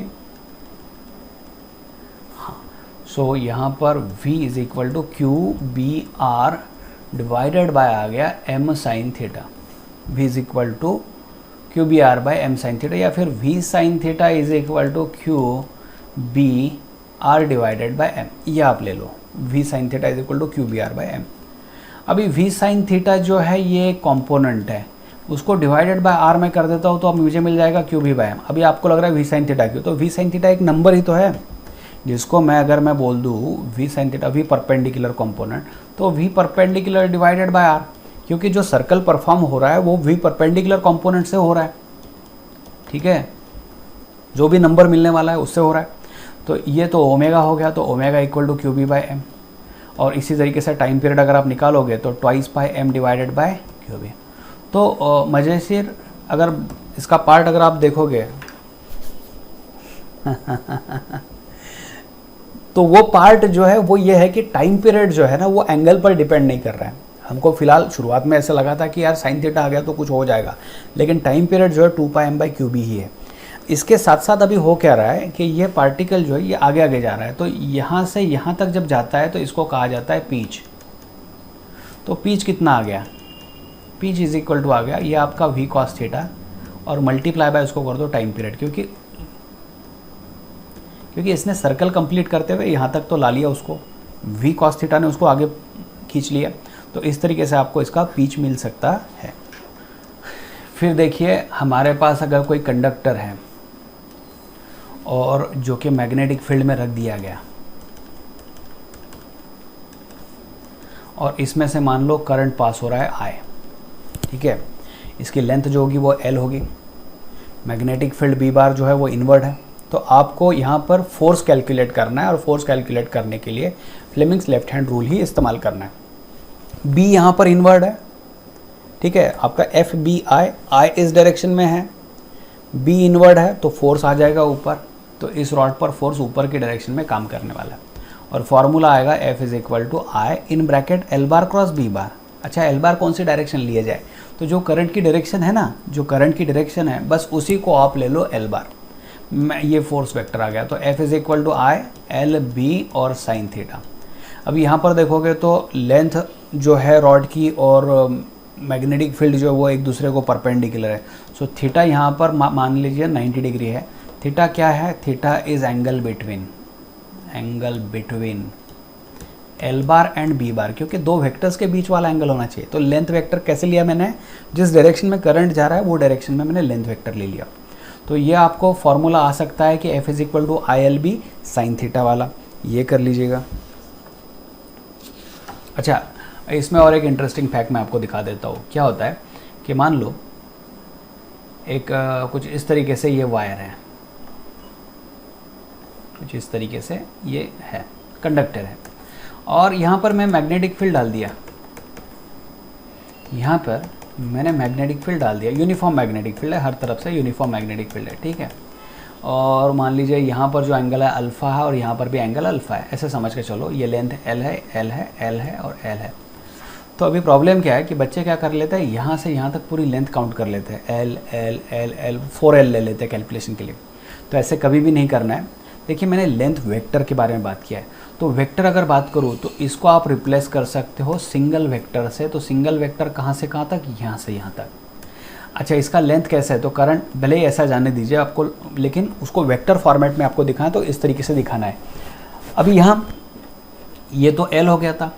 हाँ, सो यहाँ पर v is equal to Q B R divided by आ गया m sin theta, v is equal to Q B R by m sin theta, या फिर v sin theta is equal to Q B R divided by m, ये आप ले लो, v sin theta is equal to Q B R by m। अभी v sin theta जो है ये कंपोनेंट है, उसको डिवाइडेड बाय r में कर देता हूँ तो अब मुझे मिल जाएगा क्यू बी बाय m। अभी आपको लग रहा है v sin थीटा क्यों, तो v sin थीटा एक नंबर ही तो है, जिसको अगर मैं बोल दूँ v sin theta v perpendicular component, तो v perpendicular divided by r, क्योंकि जो सर्कल परफॉर्म हो रहा है वो v परपेंडिकुलर कंपोनेंट से हो रहा है। ठीक है, जो भी नंबर मिलने वाला है उससे हो रहा है। तो ये तो ओमेगा हो गया, तो omega equal to Q B by M. और इसी तरीके से टाइम पीरियड अगर आप निकालोगे तो twice by M divided by Q B. तो मजेदार अगर इसका पार्ट अगर आप देखोगे तो वो पार्ट जो है वो ये है कि टाइम पीरियड जो है ना वो एंगल पर डिपेंड नहीं कर रहा है। हमको फिलहाल शुरुआत में ऐसा लगा था कि यार साइन थीटा आ गया तो कुछ हो जाएगा, लेकिन टाइम पीरियड जो है 2πm/qb ही है। इसके साथ साथ अभी हो क्या रहा है कि ये पार्टिकल जो है ये आगे आगे जा रहा है, तो यहाँ से यहाँ तक जब जाता है तो इसको कहा जाता है पीच। तो पीच कितना आ गया, पीच इज इक्वल टू आ गया ये आपका v cos थीटा और मल्टीप्लाई बाय उसको कर दो टाइम पीरियड, क्योंकि इसने सर्कल कंप्लीट करते हुए यहाँ तक तो ला लिया उसको, v cos थीटा ने उसको आगे खींच लिया। तो इस तरीके से आपको इसका पीच मिल सकता है। फिर देखिए हमारे पास अगर कोई कंडक्टर है और जो कि मैग्नेटिक फील्ड में रख दिया गया और इसमें से मान लो करंट पास हो रहा है I, ठीक है, इसकी लेंथ जो होगी वो L होगी, मैग्नेटिक फील्ड B बार जो है वो इनवर्ड है। तो आपको यहाँ पर फोर्स कैलकुलेट करना है और फोर्स कैलकुलेट करने के लिए फ्लेमिंग्स लेफ्ट हैंड रूल ही इस्तेमाल करना है। B यहाँ पर इनवर्ड है, ठीक है, आपका FBI इस डायरेक्शन में है, B इनवर्ड है तो फोर्स आ जाएगा ऊपर, तो इस रॉड पर फोर्स ऊपर की डायरेक्शन में काम करने वाला है। और फॉर्मूला आएगा F is equal to I in bracket L bar cross B bar. अच्छा, L बार कौन सी डायरेक्शन लिए जाए, तो जो करंट की डायरेक्शन है ना, जो करंट की डायरेक्शन है बस उसी को आप ले लो L बार। ये फोर्स वेक्टर आ गया, तो F is equal to I L B और साइन थीटा। अब यहाँ पर देखोगे तो लेंथ जो है रॉड की और मैग्नेटिक फील्ड जो है वो एक दूसरे को परपेंडिकुलर है। सो थीटा यहाँ पर मान लीजिए 90 डिग्री है। थीटा क्या है, theta is angle between L bar and B बार, क्योंकि दो वेक्टर्स के बीच वाला एंगल होना चाहिए। तो लेंथ वेक्टर कैसे लिया मैंने, जिस डायरेक्शन में करंट जा रहा है वो डायरेक्शन में मैंने लेंथ वेक्टर ले लिया। तो ये आपको फॉर्मूला आ सकता है कि F is equal to ILB sine theta वाला, ये कर लीजिएगा। अच्छा, इसमें और एक इंटरेस्टिंग फैक्ट मैं आपको दिखा देता हूँ। क्या होता है कि मान लो एक कुछ इस तरीके से ये वायर है, कुछ इस तरीके से ये है, कंडक्टर है, और यहाँ पर मैं मैग्नेटिक फील्ड डाल दिया, यहाँ पर मैंने मैग्नेटिक फील्ड डाल दिया, यूनिफॉर्म मैग्नेटिक फील्ड है, हर तरफ से यूनिफॉर्म मैग्नेटिक फील्ड है, ठीक है। और मान लीजिए यहाँ पर जो एंगल है अल्फ़ा है और यहाँ पर भी एंगल अल्फ़ा है, ऐसे समझ के चलो। ये लेंथ L है, L है, L है और L है। तो अभी प्रॉब्लम क्या है कि बच्चे क्या कर लेते हैं, यहाँ से यहाँ तक पूरी लेंथ काउंट कर लेते हैं, L L L L 4L ले लेते हैं कैलकुलेशन के लिए। तो ऐसे कभी भी नहीं करना है। देखिए मैंने लेंथ वेक्टर के बारे में बात किया है, तो वेक्टर अगर बात करूँ तो इसको आप रिप्लेस कर सकते हो सिंगल वेक्टर से। तो सिंगल वेक्टर कहाँ से कहाँ तक, यहाँ से यहाँ तक। अच्छा, इसका लेंथ कैसा है, तो करंट भले ही ऐसा जाने दीजिए आपको, लेकिन उसको वेक्टर फॉर्मेट में आपको दिखाना, तो इस तरीके से दिखाना है। अभी यहाँ ये तो L हो गया था,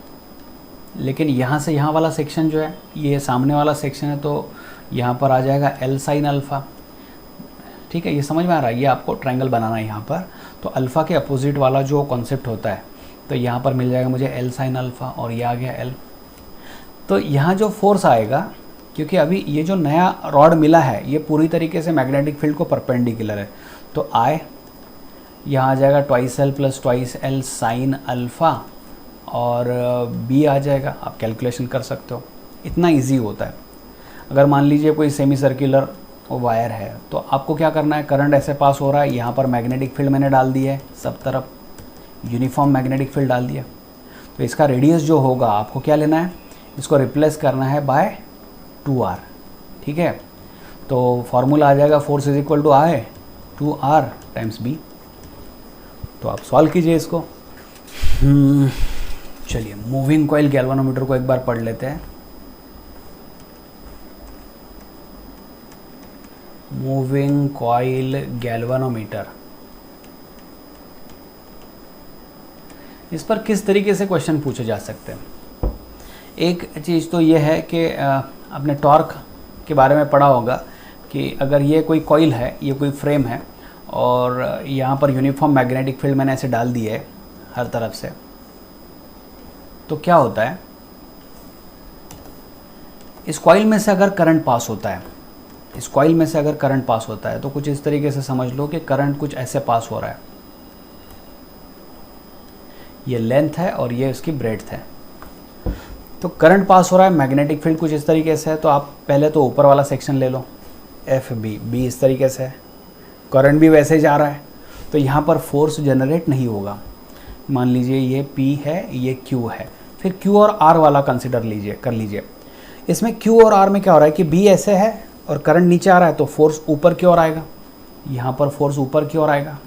लेकिन यहाँ से यहाँ वाला सेक्शन जो है, ये सामने वाला सेक्शन है, तो यहाँ पर आ जाएगा L साइन अल्फ़ा, ठीक है। ये समझ में आ रहा है, ये आपको ट्रायंगल बनाना है यहाँ पर। तो अल्फ़ा के अपोजिट वाला जो कॉन्सेप्ट होता है, तो यहाँ पर मिल जाएगा मुझे L साइन अल्फ़ा, और ये आ गया L। तो यहाँ जो फोर्स आएगा, क्योंकि अभी ये जो नया रॉड मिला है ये पूरी तरीके से मैग्नेटिक फील्ड को परपेंडिकुलर है, तो I यहाँ आ जाएगा twice L plus twice L sine alpha, और B आ जाएगा। आप कैलकुलेशन कर सकते हो, इतना इजी होता है। अगर मान लीजिए कोई सेमी सर्कुलर वायर है, तो आपको क्या करना है, करंट ऐसे पास हो रहा है, यहाँ पर मैग्नेटिक फील्ड मैंने डाल दिया है, सब तरफ यूनिफॉर्म मैग्नेटिक फील्ड डाल दिया। तो इसका रेडियस जो होगा आपको क्या लेना है, इसको रिप्लेस करना है बाय 2r, ठीक है। तो फॉर्मूला आ जाएगा force is equal to I 2r times B। तो आप सॉल्व कीजिए इसको। चलिए मूविंग कॉइल गैल्वानोमीटर को एक बार पढ़ लेते हैं। मूविंग कॉइल गैल्वानोमीटर, इस पर किस तरीके से क्वेश्चन पूछे जा सकते हैं। एक चीज़ तो ये है कि आपने टॉर्क के बारे में पढ़ा होगा कि अगर ये कोई कॉइल है, ये कोई फ्रेम है, और यहाँ पर यूनिफॉर्म मैग्नेटिक फील्ड मैंने ऐसे डाल दिया है हर तरफ से, तो क्या होता है, इस कॉइल में से अगर करंट पास होता है, इस कॉइल में से अगर करंट पास होता है, तो कुछ इस तरीके से समझ लो कि करंट कुछ ऐसे पास हो रहा है। ये लेंथ है और ये इसकी ब्रेड्थ है। तो करंट पास हो रहा है, मैग्नेटिक फील्ड कुछ इस तरीके से है। तो आप पहले तो ऊपर वाला सेक्शन ले लो, FB इस तरीके से है, करंट भी वैसे जा रहा है, तो यहाँ पर फोर्स जनरेट नहीं होगा। मान लीजिए ये P है, ये Q है, फिर Q और R वाला कंसिडर कर लीजिए। इसमें Q और R में क्या हो रहा है कि B ऐसे है और करंट नीचे आ रहा है, तो फोर्स ऊपर की ओर आएगा, यहाँ पर फोर्स ऊपर की ओर आएगा।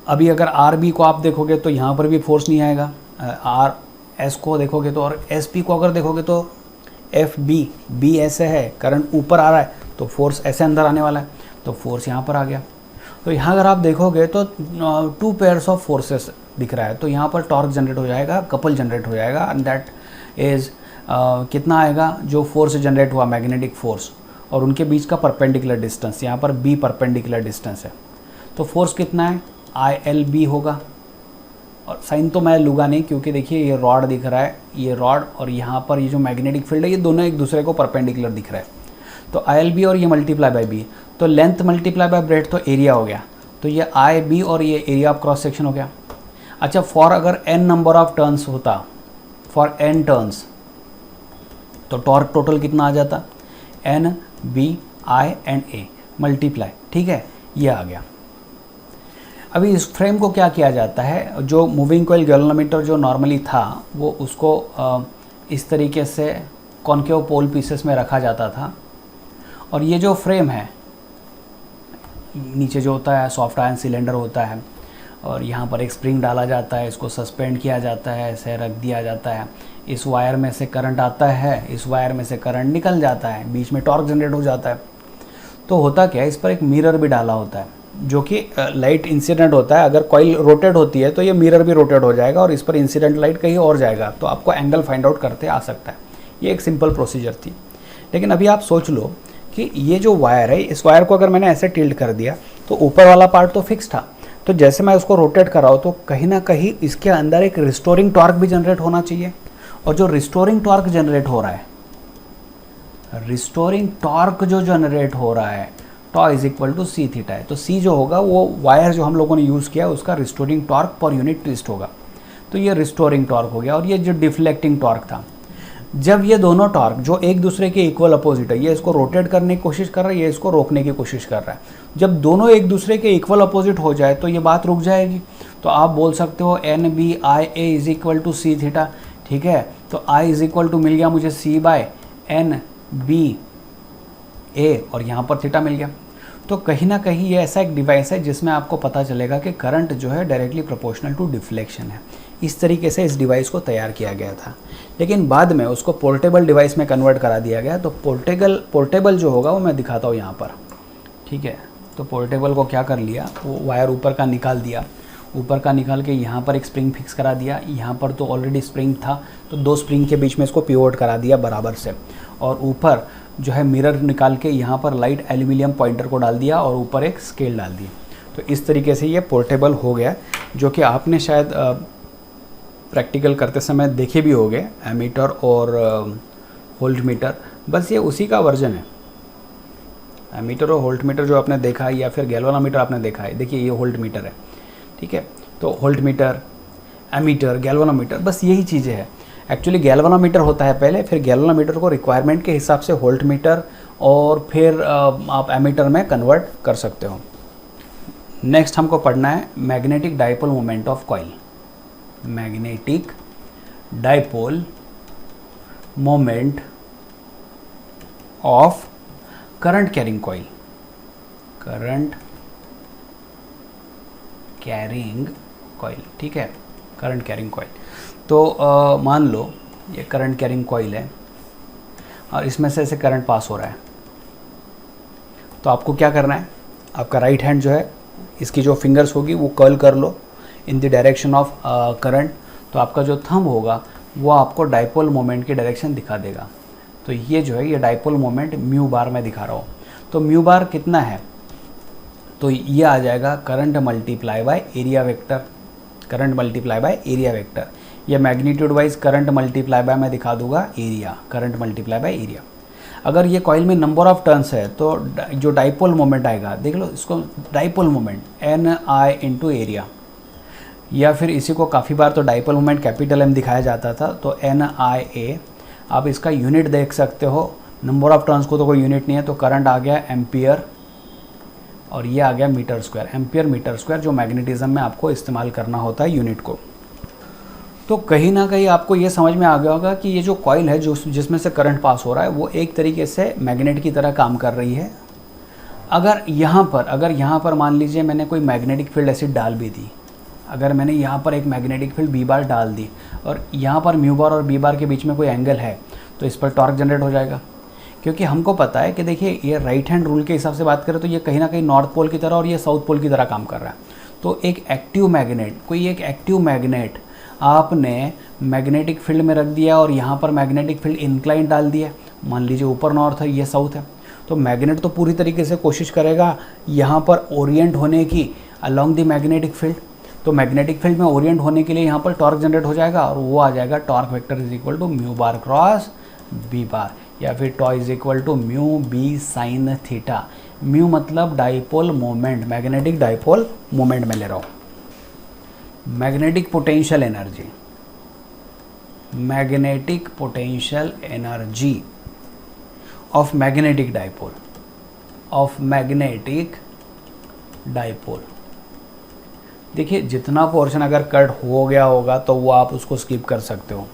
अभी अगर RB को आप देखोगे तो यहाँ पर भी फोर्स नहीं आएगा, RS को देखोगे तो, और SP को अगर देखोगे तो B ऐसे है, करंट ऊपर आ रहा है, तो फोर्स ऐसे अंदर आने वाला है, तो फोर्स यहाँ पर आ गया। तो यहाँ अगर आप देखोगे तो 2 पेयर्स ऑफ फोर्सेस दिख रहा है, तो यहाँ पर टॉर्क जनरेट हो जाएगा, कपल जनरेट हो जाएगा, एंड दैट इज़ कितना आएगा, जो फोर्स जनरेट हुआ मैग्नेटिक फोर्स और उनके बीच का परपेंडिकुलर डिस्टेंस, यहाँ पर B परपेंडिकुलर डिस्टेंस है, तो फोर्स कितना है, ILB होगा। और साइन तो मैं लूँगा नहीं, क्योंकि देखिए ये रॉड दिख रहा है, ये रॉड और यहाँ पर ये जो मैग्नेटिक फील्ड है, ये दोनों एक दूसरे को परपेंडिकुलर दिख रहा है, तो ILB और ये मल्टीप्लाई बाय B, तो लेंथ मल्टीप्लाई बाय ब्रेड, तो एरिया हो गया, तो ये IB और ये एरिया ऑफ क्रॉस सेक्शन हो गया। अच्छा, फॉर अगर n नंबर ऑफ टर्न्स होता, फॉर n टर्न्स, तो टॉर्क टोटल कितना आ जाता, NBI एंड A मल्टीप्लाई, ठीक है, ये आ गया। अभी इस फ्रेम को क्या किया जाता है, जो मूविंग कॉइल गैल्वानोमीटर जो नॉर्मली था, वो उसको इस तरीके से कॉन्केव पोल पीसेस में रखा जाता था, और ये जो फ्रेम है नीचे जो होता है सॉफ्ट आयरन सिलेंडर होता है, और यहाँ पर एक स्प्रिंग डाला जाता है, इसको सस्पेंड किया जाता है, ऐसे रख दिया जाता है। इस वायर में से करंट आता है, इस वायर में से करंट निकल जाता है, बीच में टॉर्क जनरेट हो जाता है। तो होता क्या है, इस पर एक मिरर भी डाला होता है, जो कि लाइट इंसिडेंट होता है। अगर कॉइल रोटेट होती है तो ये मिरर भी रोटेट हो जाएगा, और इस पर इंसिडेंट लाइट कहीं और जाएगा, तो आपको एंगल फाइंड आउट करते आ सकता है। ये एक सिंपल प्रोसीजर थी। लेकिन अभी आप सोच लो कि ये जो वायर है, इस वायर को अगर मैंने ऐसे टिल्ट कर दिया, तो ऊपर वाला पार्ट तो फिक्स था, तो जैसे मैं उसको रोटेट कर रहा हूँ, तो कहीं ना कहीं इसके अंदर एक रिस्टोरिंग टॉर्क भी जनरेट होना चाहिए, और जो रिस्टोरिंग टॉर्क जनरेट हो रहा है, रिस्टोरिंग टॉर्क जो जनरेट हो रहा है tau is equal to C theta है। तो सी जो होगा वो वायर जो हम लोगों ने यूज़ किया उसका restoring torque per unit twist होगा। तो ये रिस्टोरिंग टॉर्क हो गया। और ये जो डिफ्लेक्टिंग टॉर्क था, जब ये दोनों टॉर्क जो एक दूसरे के इक्वल अपोजिट है, ये इसको रोटेट करने की कोशिश कर रहा है, ये इसको रोकने की कोशिश कर रहा है, जब दोनों एक दूसरे के इक्वल अपोजिट हो जाए तो ये बात रुक जाएगी। तो आप बोल सकते हो N B I A is equal to C theta. ठीक है, तो आई इज इक्वल टू मिल गया मुझे C by N B A और यहाँ पर थीटा मिल गया। तो कहीं ना कहीं ये ऐसा एक डिवाइस है जिसमें आपको पता चलेगा कि करंट जो है डायरेक्टली प्रोपोर्शनल टू डिफ्लेक्शन है। इस तरीके से इस डिवाइस को तैयार किया गया था, लेकिन बाद में उसको पोर्टेबल डिवाइस में कन्वर्ट करा दिया गया। तो पोर्टेबल जो होगा वो मैं दिखाता हूँ यहाँ पर। ठीक है, तो पोर्टेबल को क्या कर लिया, वो वायर ऊपर का निकाल दिया, ऊपर का निकाल के यहाँ पर एक स्प्रिंग फिक्स करा दिया। यहाँ पर तो ऑलरेडी स्प्रिंग था, तो दो स्प्रिंग के बीच में इसको पिवोट करा दिया बराबर से, और ऊपर जो है मिरर निकाल के यहाँ पर लाइट एल्यूमिनियम पॉइंटर को डाल दिया और ऊपर एक स्केल डाल दी। तो इस तरीके से ये पोर्टेबल हो गया, जो कि आपने शायद प्रैक्टिकल करते समय देखे भी होंगे, एमीटर और वोल्ट मीटर। बस ये उसी का वर्जन है। एमीटर और वोल्ट मीटर जो आपने देखा है, या फिर गैल्वेनोमीटर आपने देखा है, देखिए ये वोल्ट मीटर है। ठीक है, तो वोल्ट मीटर, एमीटर, गैल्वेनोमीटर, बस यही चीज़ें हैं। एक्चुअली गैल्वेनोमीटर होता है पहले, फिर गैल्वेनोमीटर को रिक्वायरमेंट के हिसाब से वोल्ट मीटर और फिर आप एमीटर में कन्वर्ट कर सकते हो। नेक्स्ट हमको पढ़ना है magnetic dipole moment of coil. Magnetic dipole moment of current carrying coil. Current carrying coil, ठीक है, करंट कैरिंग कॉइल। तो मान लो ये करंट कैरिंग कॉइल है और इसमें से ऐसे करंट पास हो रहा है। तो आपको क्या करना है, आपका राइट हैंड जो है, इसकी जो फिंगर्स होगी वो कर्ल कर लो in the direction of current. तो आपका जो थंब होगा वो आपको डाइपोल मोमेंट की डायरेक्शन दिखा देगा। तो ये जो है, ये डाइपोल मोमेंट म्यू बार में दिखा रहा हूँ। तो म्यू बार कितना है, तो ये आ जाएगा current multiply by area vector. Current multiply by area vector, या magnitude wise current multiply by मैं दिखा दूंगा area, current multiply by area. अगर ये कॉइल में नंबर ऑफ टर्न्स है तो जो डाइपोल मोमेंट आएगा, देख लो इसको, डाइपोल मोमेंट एन आई इंटू एरिया, या फिर इसी को काफ़ी बार तो डाइपोल मोमेंट कैपिटल एम दिखाया जाता था, तो एन आई ए। आप इसका यूनिट देख सकते हो, नंबर ऑफ टर्न्स को तो कोई यूनिट नहीं है, तो करंट आ गया एम्पियर और ये आ गया metre square, ampere metre square, जो मैग्नेटिज्म में आपको इस्तेमाल करना होता है यूनिट को। तो कहीं ना कहीं आपको ये समझ में आ गया होगा कि ये जो कॉइल है जो जिसमें से करंट पास हो रहा है वो एक तरीके से मैग्नेट की तरह काम कर रही है। अगर यहाँ पर मान लीजिए मैंने कोई मैग्नेटिक फील्ड ऐसी डाल भी दी, अगर मैंने यहाँ पर एक मैग्नेटिक फील्ड बी बार डाल दी और यहाँ पर म्यू बार और बी बार के बीच में कोई एंगल है, तो इस पर टॉर्क जनरेट हो जाएगा। क्योंकि हमको पता है कि देखिए ये राइट हैंड रूल के हिसाब से बात करें तो ये कहीं ना कहीं नॉर्थ पोल की तरह और ये साउथ पोल की तरह काम कर रहा है। तो एक एक्टिव मैग्नेट, कोई एक एक्टिव मैग्नेट आपने मैग्नेटिक फील्ड में रख दिया और यहाँ पर मैग्नेटिक फील्ड इंक्लाइन डाल दिया, मान लीजिए ऊपर नॉर्थ है, ये साउथ है, तो मैग्नेट तो पूरी तरीके से कोशिश करेगा यहाँ पर ओरिएंट होने की अलोंग द मैग्नेटिक फील्ड। तो मैग्नेटिक फील्ड में ओरिएंट होने के लिए यहाँ पर टॉर्क जनरेट हो जाएगा और वो आ जाएगा torque vector is equal to mu bar cross B bar, या फिर tau is equal to mu B sine theta. Mu मतलब dipole moment, magnetic dipole moment में ले रहा हूँ। Magnetic potential energy, magnetic potential energy of magnetic dipole, of magnetic dipole. देखिए जितना portion अगर कट हो गया होगा तो वो आप उसको स्किप कर सकते हो।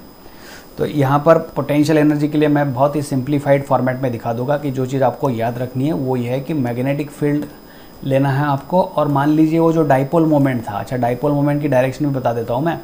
तो यहाँ पर पोटेंशियल एनर्जी के लिए मैं बहुत ही सिंप्लीफाइड फॉर्मेट में दिखा दूंगा कि जो चीज़ आपको याद रखनी है वो ये है कि मैग्नेटिक फील्ड लेना है आपको, और मान लीजिए वो जो डाइपोल मोमेंट था, अच्छा डाइपोल मोमेंट की डायरेक्शन भी बता देता हूँ मैं,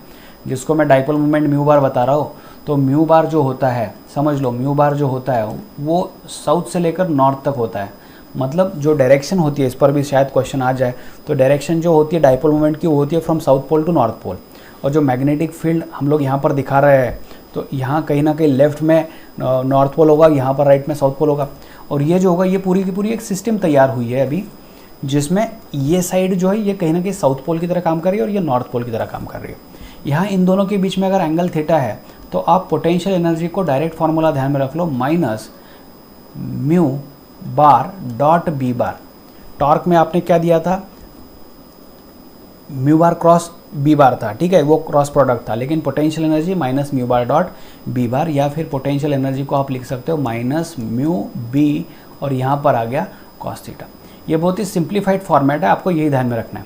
जिसको मैं डाइपोल मोमेंट म्यू बार बता रहा हूँ। तो म्यू बार जो होता है, समझ लो म्यू बार जो होता है वो साउथ से लेकर नॉर्थ तक होता है। मतलब जो डायरेक्शन होती है, इस पर भी शायद क्वेश्चन आ जाए, तो डायरेक्शन जो होती है डाइपोल मोमेंट की वो होती है from south pole to north pole. और जो मैग्नेटिक फील्ड हम लोग यहाँ पर दिखा रहे हैं, तो यहाँ कहीं ना कहीं लेफ्ट में नॉर्थ पोल होगा, यहाँ पर राइट में साउथ पोल होगा। और ये जो होगा, ये पूरी की पूरी एक सिस्टम तैयार हुई है अभी, जिसमें ये साइड जो है ये कहीं ना कहीं साउथ पोल की तरह काम कर रही है और ये नॉर्थ पोल की तरह काम कर रही है। यहाँ इन दोनों के बीच में अगर एंगल थीटा है तो आप पोटेंशियल एनर्जी को डायरेक्ट फार्मूला ध्यान में रख लो, minus mu bar dot B bar. Torque में आपने क्या दिया था, mu bar cross B bar था, ठीक है, वो क्रॉस प्रोडक्ट था, लेकिन potential energy minus mu bar dot B bar, या फिर पोटेंशियल एनर्जी को आप लिख सकते हो माइनस म्यू बी और यहाँ पर आ गया कॉस थीटा। ये बहुत ही सिंप्लीफाइड फॉर्मेट है, आपको यही ध्यान में रखना है।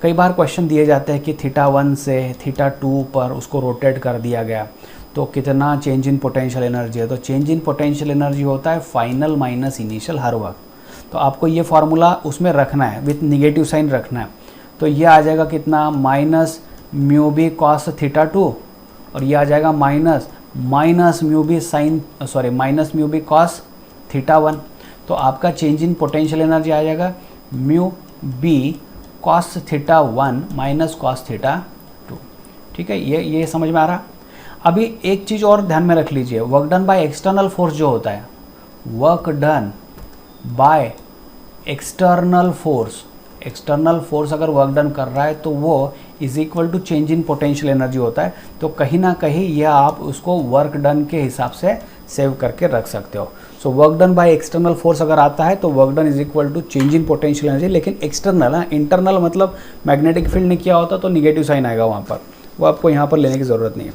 कई बार क्वेश्चन दिए जाते हैं कि थीटा 1 से थीटा 2 पर उसको रोटेट कर दिया गया तो कितना चेंज इन पोटेंशियल एनर्जी है। तो चेंज इन पोटेंशियल एनर्जी होता है फाइनल माइनस इनिशियल हर वक्त। तो आपको ये फार्मूला उसमें रखना है, विथ निगेटिव साइन रखना है। तो ये आ जाएगा कितना, minus mu B cos theta 2, और ये आ जाएगा minus mu B sine minus mu B cos theta 1। तो आपका चेंज इन पोटेंशियल एनर्जी आ जाएगा mu B cos theta 1 minus cos theta 2। ठीक है, ये समझ में आ रहा। अभी एक चीज़ और ध्यान में रख लीजिए, work done by external force जो होता है, work done by external force अगर वर्क डन कर रहा है तो वो is equal to change in potential energy होता है। तो कहीं ना कहीं यह आप उसको वर्क डन के हिसाब से सेव करके रख सकते हो। So work done by external force अगर आता है तो work done is equal to change in potential energy, लेकिन एक्सटर्नल है, इंटरनल मतलब मैग्नेटिक फील्ड ने किया होता तो निगेटिव साइन आएगा वहाँ पर, वो आपको यहाँ पर लेने की ज़रूरत नहीं है।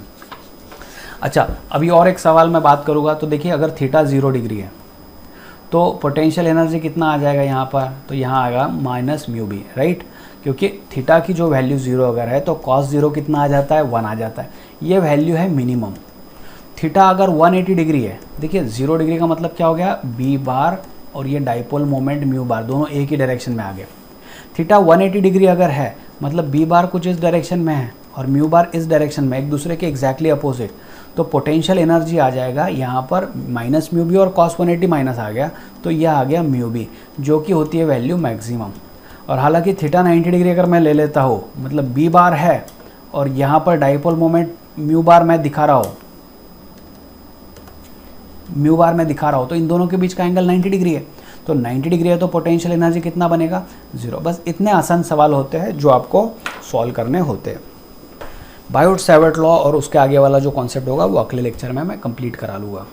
अच्छा, अभी और एक सवाल मैं बात करूँगा। तो देखिए, अगर थीटा 0 डिग्री है तो पोटेंशियल एनर्जी कितना आ जाएगा यहाँ पर, तो यहाँ आएगा माइनस म्यू बी, राइट, क्योंकि थीटा की जो वैल्यू 0 अगर है तो कॉस 0 कितना आ जाता है, 1 आ जाता है। ये वैल्यू है मिनिमम। थीटा अगर 180 डिग्री है, देखिए 0 डिग्री का मतलब क्या हो गया, बी बार और ये डाइपोल मोमेंट म्यू बार दोनों एक ही डायरेक्शन में आ गए। थीटा 180 डिग्री अगर है मतलब बी बार कुछ इस डायरेक्शन में है और म्यू बार इस डायरेक्शन में, एक दूसरे के एग्जैक्टली अपोजिट। तो पोटेंशियल एनर्जी आ जाएगा यहाँ पर माइनस म्यू बी और कॉस 180 माइनस आ गया, तो यह आ गया म्यू बी, जो कि होती है वैल्यू मैक्सिमम। और हालांकि थीटा 90 डिग्री अगर मैं ले लेता हूँ, मतलब बी बार है और यहाँ पर डाइपोल मोमेंट म्यू बार मैं दिखा रहा हूँ, तो इन दोनों के बीच का एंगल 90 डिग्री है। तो 90 डिग्री है तो पोटेंशियल एनर्जी कितना बनेगा, 0। बस इतने आसान सवाल होते हैं जो आपको सॉल्व करने होते हैं। बायोट-सैवर्ट लॉ और उसके आगे वाला जो कॉन्सेप्ट होगा वो अगले लेक्चर में मैं कंप्लीट करा लूँगा।